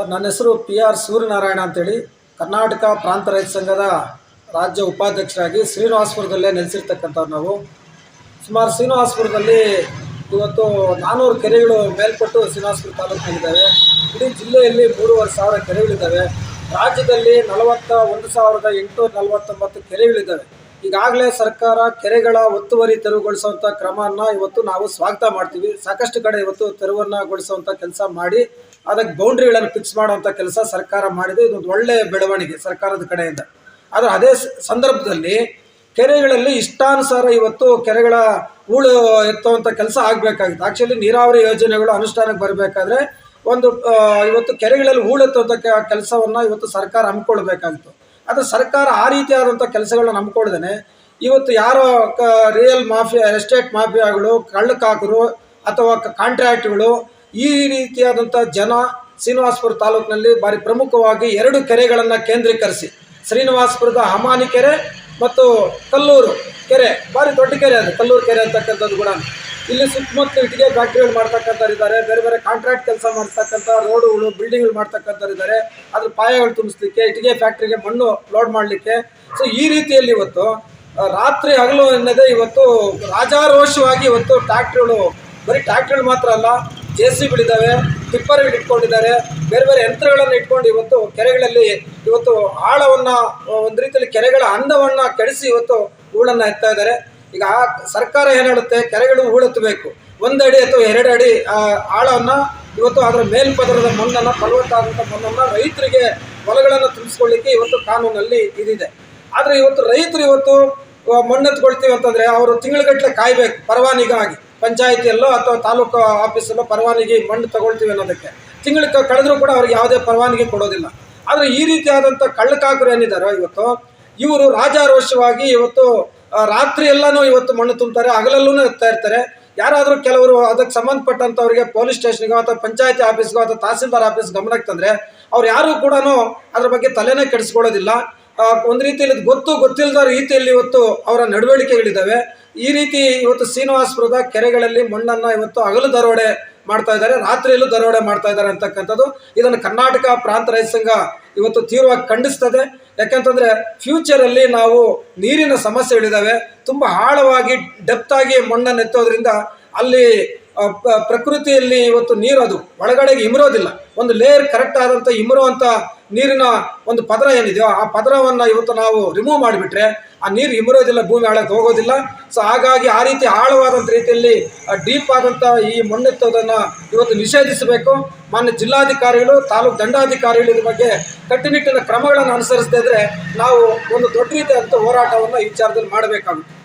Sir, ನನ್ನ ಹೆಸರು PR Suryanarayana ಅಂತೇಳಿ ಕರ್ನಾಟಕ ಪ್ರಾಂತ ರೈತ ಸಂಘದ ರಾಜ್ಯ ಉಪಾಧ್ಯಕ್ಷರಾಗಿ ಶ್ರೀನಿವಾಸಪುರದಲ್ಲೇ ನೆಲೆಸಿರ್ತಕ್ಕಂಥವ್ರು ನಾವು. ಸುಮಾರು ಶ್ರೀನಿವಾಸಪುರದಲ್ಲಿ ಇವತ್ತು 400 ಕೆರೆಗಳು ಮೇಲ್ಪಟ್ಟು ಶ್ರೀನಿವಾಸಪುರ ತಾಲೂಕಿನಲ್ಲಿದ್ದಾವೆ. ಇಡೀ ಜಿಲ್ಲೆಯಲ್ಲಿ 3,500 ಕೆರೆಗಳಿದ್ದಾವೆ. ರಾಜ್ಯದಲ್ಲಿ 41,849 ಕೆರೆಗಳಿದ್ದಾವೆ. ಈಗಾಗಲೇ ಸರ್ಕಾರ ಕೆರೆಗಳ ಒತ್ತುವರಿ ತೆರವುಗೊಳಿಸುವಂಥ ಕ್ರಮವನ್ನು ಇವತ್ತು ನಾವು ಸ್ವಾಗತ ಮಾಡ್ತೀವಿ. ಸಾಕಷ್ಟು ಕಡೆ ಇವತ್ತು ತೆರವನ್ನುಗೊಳಿಸುವಂಥ ಕೆಲಸ ಮಾಡಿ ಅದಕ್ಕೆ ಬೌಂಡ್ರಿಗಳನ್ನು ಫಿಕ್ಸ್ ಮಾಡುವಂಥ ಕೆಲಸ ಸರ್ಕಾರ ಮಾಡಿದೆ. ಇದೊಂದು ಒಳ್ಳೆಯ ಬೆಳವಣಿಗೆ ಸರ್ಕಾರದ ಕಡೆಯಿಂದ. ಆದರೆ ಅದೇ ಸಂದರ್ಭದಲ್ಲಿ ಕೆರೆಗಳಲ್ಲಿ ಇಷ್ಟಾನುಸಾರ ಇವತ್ತು ಕೆರೆಗಳ ಹೂಳು ಎತ್ತುವಂಥ ಕೆಲಸ ಆಗಬೇಕಾಗಿತ್ತು. ಆ್ಯಕ್ಚುಲಿ ನೀರಾವರಿ ಯೋಜನೆಗಳು ಅನುಷ್ಠಾನಕ್ಕೆ ಬರಬೇಕಾದ್ರೆ ಇವತ್ತು ಕೆರೆಗಳಲ್ಲಿ ಹೂಳೆತ್ತುವಂಥ ಕೆಲಸವನ್ನು ಇವತ್ತು ಸರ್ಕಾರ ಹಮ್ಮಿಕೊಳ್ಬೇಕಾಗಿತ್ತು. ಆದರೆ ಸರ್ಕಾರ ಆ ರೀತಿಯಾದಂಥ ಕೆಲಸಗಳನ್ನ ನಂಬ್ಕೊಳ್ದೇನೆ ಇವತ್ತು ಯಾರೋ ರಿಯಲ್ ಮಾಫಿಯಾ, ಎಸ್ಟೇಟ್ ಮಾಫಿಯಾಗಳು, ಕಳ್ಳಕಾಕರು ಅಥವಾ ಕಾಂಟ್ರಾಕ್ಟ್ಗಳು ಈ ರೀತಿಯಾದಂಥ ಜನ ಶ್ರೀನಿವಾಸಪುರ ತಾಲೂಕಿನಲ್ಲಿ ಭಾರಿ ಪ್ರಮುಖವಾಗಿ 2 ಕೆರೆಗಳನ್ನು ಕೇಂದ್ರೀಕರಿಸಿ, ಶ್ರೀನಿವಾಸಪುರದ ಅಮಾನಿ ಕೆರೆ ಮತ್ತು ಕಲ್ಲೂರು ಕೆರೆ, ಭಾರಿ ದೊಡ್ಡ ಕೆರೆ ಅದು ಕಲ್ಲೂರು ಕೆರೆ ಅಂತಕ್ಕಂಥದ್ದು ಕೂಡ. ಇಲ್ಲಿ ಸುತ್ತಮುತ್ತಲು ಇಟ್ಟಿಗೆ ಫ್ಯಾಕ್ಟ್ರಿಗಳು ಮಾಡ್ತಕ್ಕಂಥವ್ರು ಇದ್ದಾರೆ, ಬೇರೆ ಬೇರೆ ಕಾಂಟ್ರಾಕ್ಟ್ ಕೆಲಸ ಮಾಡ್ತಕ್ಕಂಥ ರೋಡುಗಳು, ಬಿಲ್ಡಿಂಗ್ಗಳು ಮಾಡ್ತಕ್ಕಂಥವ್ರು ಇದ್ದಾರೆ. ಅದ್ರ ಪಾಯಗಳು ತುಂಬಿಸ್ಲಿಕ್ಕೆ, ಇಟ್ಟಿಗೆ ಫ್ಯಾಕ್ಟ್ರಿಗೆ ಮಣ್ಣು ಲೋಡ್ ಮಾಡಲಿಕ್ಕೆ. ಸೊ ಈ ರೀತಿಯಲ್ಲಿ ಇವತ್ತು ರಾತ್ರಿ ಹಗಲು ಎನ್ನದೇ ಇವತ್ತು ರಾಜಾರೋಷವಾಗಿ ಇವತ್ತು ಟ್ಯಾಕ್ಟ್ರಿಗಳು, ಬರೀ ಟ್ಯಾಕ್ಟ್ರಿಗಳು ಮಾತ್ರ ಅಲ್ಲ, JCBಗಳಿದ್ದಾವೆ, ಟಿಪ್ಪರ್ಗಳು ಇಟ್ಕೊಂಡಿದ್ದಾರೆ, ಬೇರೆ ಬೇರೆ ಯಂತ್ರಗಳನ್ನು ಇಟ್ಕೊಂಡು ಇವತ್ತು ಕೆರೆಗಳಲ್ಲಿ ಇವತ್ತು ಆಳವನ್ನು ಒಂದು ರೀತಿಯಲ್ಲಿ ಕೆರೆಗಳ ಅಂದವನ್ನು ಕೆಡಿಸಿ ಇವತ್ತು ಹೂಳನ್ನು ಎತ್ತಾ ಇದ್ದಾರೆ. ಈಗ ಸರ್ಕಾರ ಏನು ಹೇಳುತ್ತೆ, ಕೆರೆಗಳು ಹೂಳೆತ್ತಬೇಕು, 1 ಅಡಿ ಅಥವಾ 2 ಅಡಿ ಆಳವನ್ನು ಇವತ್ತು ಅದರ ಮೇಲ್ಪದರದ ಮಣ್ಣನ್ನು, ಫಲವತ್ತಾದಂಥ ಮಣ್ಣನ್ನು ರೈತರಿಗೆ ಹೊಲಗಳನ್ನು ತುಂಬಿಸ್ಕೊಳ್ಳಿಕ್ಕೆ ಇವತ್ತು ಕಾನೂನಲ್ಲಿ ಇದಿದೆ. ಆದರೆ ಇವತ್ತು ರೈತರು ಇವತ್ತು ಮಣ್ಣೆತ್ಕೊಳ್ತೀವಿ ಅಂತಂದರೆ ಅವರು ತಿಂಗಳುಗಟ್ಟಲೆ ಕಾಯಬೇಕು ಪರವಾನಿಗಾಗಿ, ಪಂಚಾಯಿತಿಯಲ್ಲೋ ಅಥವಾ ತಾಲೂಕು ಆಫೀಸಲ್ಲೋ ಪರವಾನಗಿ ಮಣ್ಣು ತಗೊಳ್ತೀವಿ ಅನ್ನೋದಕ್ಕೆ. ತಿಂಗಳು ಕಳೆದರೂ ಕೂಡ ಅವ್ರಿಗೆ ಯಾವುದೇ ಪರವಾನಗಿ ಕೊಡೋದಿಲ್ಲ. ಆದರೆ ಈ ರೀತಿಯಾದಂಥ ಕಳ್ಳಕಾಕರು ಏನಿದ್ದಾರೋ ಇವತ್ತು ಇವರು ರಾಜಾರೋಷವಾಗಿ ಇವತ್ತು ರಾತ್ರಿ ಎಲ್ಲನೂ ಇವತ್ತು ಮಣ್ಣು ತುಂಬ್ತಾರೆ, ಹಗಲಲ್ಲೂ ಎತ್ತಾ ಇರ್ತಾರೆ. ಯಾರಾದರೂ ಕೆಲವರು ಅದಕ್ಕೆ ಸಂಬಂಧಪಟ್ಟಂಥವ್ರಿಗೆ ಪೊಲೀಸ್ ಸ್ಟೇಷನ್ಗೋ ಅಥವಾ ಪಂಚಾಯತಿ ಆಫೀಸ್ಗೋ ಅಥವಾ ತಹಸೀಲ್ದಾರ್ ಆಫೀಸ್ ಗಮನಕ್ಕೆ ತಂದರೆ ಅವ್ರು ಯಾರೂ ಕೂಡ ಅದ್ರ ಬಗ್ಗೆ ತಲೆನೇ ಕೆಡಿಸ್ಕೊಳ್ಳೋದಿಲ್ಲ. ಒಂದು ರೀತಿಯಲ್ಲಿ ಗೊತ್ತಿಲ್ಲದ ರೀತಿಯಲ್ಲಿ ಇವತ್ತು ಅವರ ನಡವಳಿಕೆಗಳಿದ್ದಾವೆ. ಈ ರೀತಿ ಇವತ್ತು ಶ್ರೀನಿವಾಸಪುರದ ಕೆರೆಗಳಲ್ಲಿ ಮಣ್ಣನ್ನು ಇವತ್ತು ಹಗಲು ದರೋಡೆ ಮಾಡ್ತಾ ಇದ್ದಾರೆ, ರಾತ್ರಿಯಲ್ಲೂ ದರೋಡೆ ಮಾಡ್ತಾ ಇದ್ದಾರೆ ಅಂತಕ್ಕಂಥದ್ದು. ಇದನ್ನು ಕರ್ನಾಟಕ ಪ್ರಾಂತ ರೈತ ಸಂಘ ಇವತ್ತು ತೀವ್ರವಾಗಿ ಖಂಡಿಸ್ತದೆ. ಯಾಕೆಂತಂದರೆ ಫ್ಯೂಚರಲ್ಲಿ ನಾವು ನೀರಿನ ಸಮಸ್ಯೆಗಳಿದ್ದಾವೆ, ತುಂಬ ಆಳವಾಗಿ ಡೆಪ್ತಾಗಿ ಮಣ್ಣನ್ನು ಎತ್ತೋದ್ರಿಂದ ಅಲ್ಲಿ ಪ್ರಕೃತಿಯಲ್ಲಿ ಇವತ್ತು ನೀರು ಅದು ಒಳಗಡೆಗೆ ಇಮರೋದಿಲ್ಲ. ಒಂದು ಲೇಯರ್ ಕರೆಕ್ಟ್ ಆದಂಥ ಇಮರುವಂಥ ನೀರಿನ ಒಂದು ಪದರ ಏನಿದೆಯೋ ಆ ಪದರವನ್ನು ಇವತ್ತು ನಾವು ರಿಮೂವ್ ಮಾಡಿಬಿಟ್ರೆ ಆ ನೀರು ಇಮರೋದಿಲ್ಲ, ಭೂಮಿ ಆಳಕ್ಕೆ ಹೋಗೋದಿಲ್ಲ. ಸೊ ಹಾಗಾಗಿ ಆ ರೀತಿ ಆಳವಾದಂಥ ರೀತಿಯಲ್ಲಿ ಡೀಪ್ ಆದಂಥ ಈ ಮಣ್ಣೆತ್ತೋದನ್ನು ಇವತ್ತು ನಿಷೇಧಿಸಬೇಕು. ಮಾನ್ಯ ಜಿಲ್ಲಾಧಿಕಾರಿಗಳು, ತಾಲೂಕು ದಂಡಾಧಿಕಾರಿಗಳು ಇದ್ರ ಬಗ್ಗೆ ಕಟ್ಟುನಿಟ್ಟಿನ ಕ್ರಮಗಳನ್ನು ಅನುಸರಿಸದೇ ಇದ್ದರೆ ನಾವು ಒಂದು ದೊಡ್ಡ ರೀತಿಯಾದಂಥ ಹೋರಾಟವನ್ನು ಈ ವಿಚಾರದಲ್ಲಿ ಮಾಡಬೇಕಾಗುತ್ತೆ.